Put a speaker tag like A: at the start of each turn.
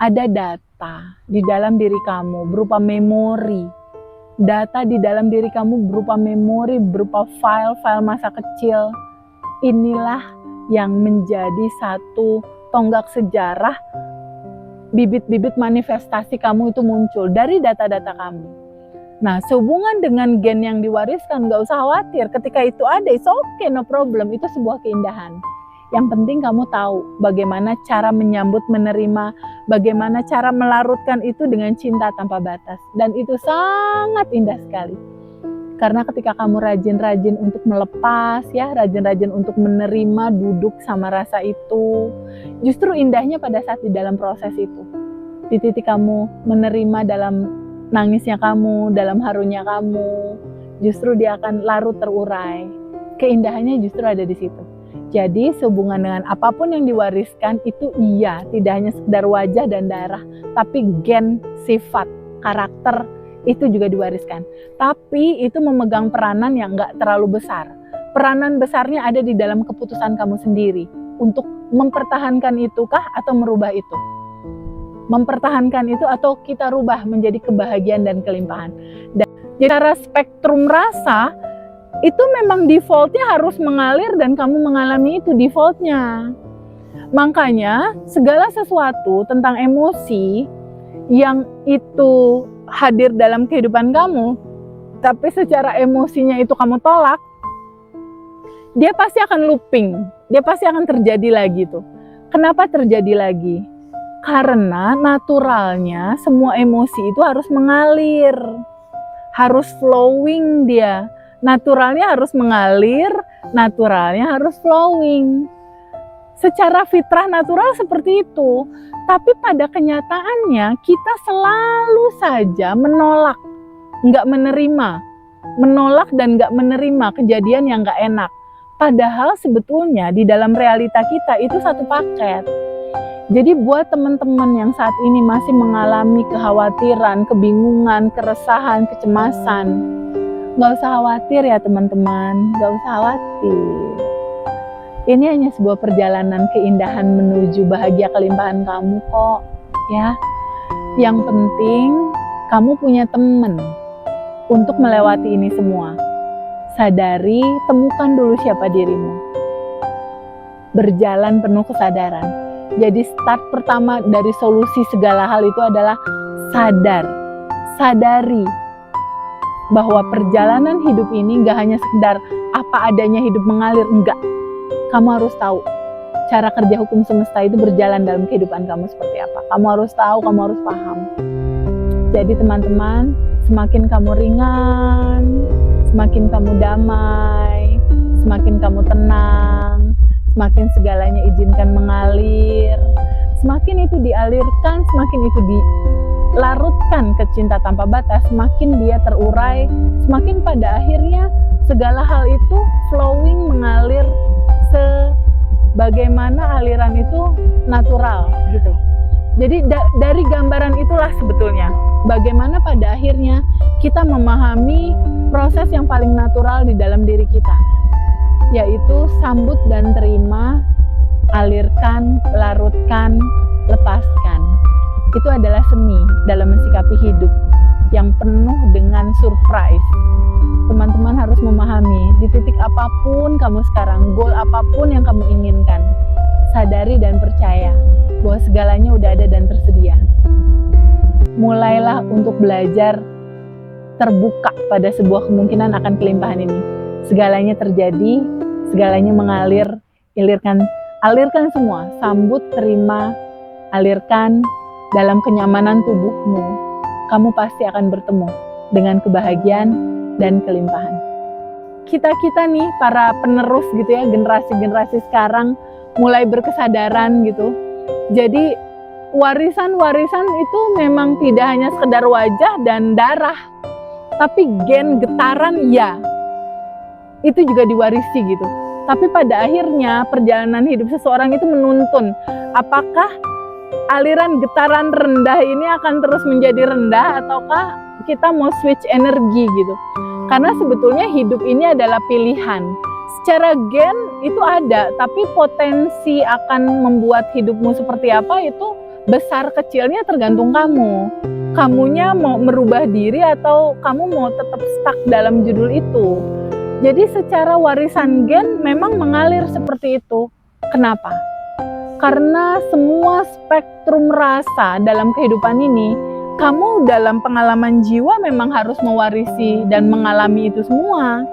A: ada data di dalam diri kamu berupa memori. Data di dalam diri kamu berupa memori, berupa file-file masa kecil. Inilah yang menjadi satu tonggak sejarah bibit-bibit manifestasi kamu itu muncul dari data-data kamu. Nah, sehubungan dengan gen yang diwariskan, gak usah khawatir. Ketika itu ada, it's okay, no problem. Itu sebuah keindahan. Yang penting kamu tahu bagaimana cara menyambut, menerima, bagaimana cara melarutkan itu dengan cinta tanpa batas. Dan itu sangat indah sekali. Karena ketika kamu rajin-rajin untuk melepas, ya, rajin-rajin untuk menerima, duduk sama rasa itu, justru indahnya pada saat di dalam proses itu. Di titik kamu menerima dalam nangisnya kamu, dalam harunya kamu, justru dia akan larut terurai. Keindahannya justru ada di situ. Jadi sehubungan dengan apapun yang diwariskan itu iya, tidak hanya sekedar wajah dan darah, tapi gen, sifat, karakter itu juga diwariskan. Tapi itu memegang peranan yang nggak terlalu besar. Peranan besarnya ada di dalam keputusan kamu sendiri untuk mempertahankan itukah atau merubah itu. Mempertahankan itu atau kita rubah menjadi kebahagiaan dan kelimpahan. Dan secara spektrum rasa, itu memang defaultnya harus mengalir dan kamu mengalami itu defaultnya. Makanya segala sesuatu tentang emosi yang itu hadir dalam kehidupan kamu, tapi secara emosinya itu kamu tolak, dia pasti akan looping, dia pasti akan terjadi lagi tuh. Kenapa terjadi lagi? Karena naturalnya semua emosi itu harus mengalir, harus flowing dia. Naturalnya harus mengalir, naturalnya harus flowing. Secara fitrah natural seperti itu. Tapi pada kenyataannya kita selalu saja menolak, nggak menerima. Menolak dan nggak menerima kejadian yang nggak enak. Padahal sebetulnya di dalam realita kita itu satu paket. Jadi buat teman-teman yang saat ini masih mengalami kekhawatiran, kebingungan, keresahan, kecemasan, gak usah khawatir ya teman-teman, gak usah khawatir. Ini hanya sebuah perjalanan keindahan menuju bahagia kelimpahan kamu kok, ya. Yang penting kamu punya teman untuk melewati ini semua. Sadari, temukan dulu siapa dirimu. Berjalan penuh kesadaran. Jadi start pertama dari solusi segala hal itu adalah sadar. Sadari bahwa perjalanan hidup ini gak hanya sekedar apa adanya hidup mengalir, enggak. Kamu harus tahu cara kerja hukum semesta itu berjalan dalam kehidupan kamu seperti apa. Kamu harus tahu, kamu harus paham. Jadi teman-teman, semakin kamu ringan, semakin kamu damai, semakin kamu tenang, semakin segalanya izinkan mengalir, semakin itu dialirkan, semakin itu larutkan ke cinta tanpa batas, semakin dia terurai, semakin pada akhirnya segala hal itu flowing, mengalir sebagaimana aliran itu natural gitu. Jadi dari gambaran itulah sebetulnya bagaimana pada akhirnya kita memahami proses yang paling natural di dalam diri kita, yaitu sambut dan terima, alirkan, larutkan, lepaskan. Itu adalah seni dalam mensikapi hidup yang penuh dengan surprise. Teman-teman harus memahami di titik apapun kamu sekarang, goal apapun yang kamu inginkan, sadari dan percaya bahwa segalanya udah ada dan tersedia. Mulailah untuk belajar terbuka pada sebuah kemungkinan akan kelimpahan ini. Segalanya terjadi, segalanya mengalir, alirkan semua, sambut, terima, alirkan. Dalam kenyamanan tubuhmu, kamu pasti akan bertemu dengan kebahagiaan dan kelimpahan. Kita nih, para penerus gitu ya, generasi-generasi sekarang mulai berkesadaran gitu. Jadi warisan-warisan itu memang tidak hanya sekedar wajah dan darah, tapi gen, getaran, ya, itu juga diwarisi gitu. Tapi pada akhirnya perjalanan hidup seseorang itu menuntun apakah aliran getaran rendah ini akan terus menjadi rendah ataukah kita mau switch energi gitu. Karena sebetulnya hidup ini adalah pilihan. Secara gen itu ada, tapi potensi akan membuat hidupmu seperti apa itu Besar kecilnya tergantung kamu. Kamunya mau merubah diri atau kamu mau tetap stuck dalam judul itu. Jadi secara warisan gen memang mengalir seperti itu. Kenapa? Karena semua spektrum rasa dalam kehidupan ini, kamu dalam pengalaman jiwa memang harus mewarisi dan mengalami itu semua.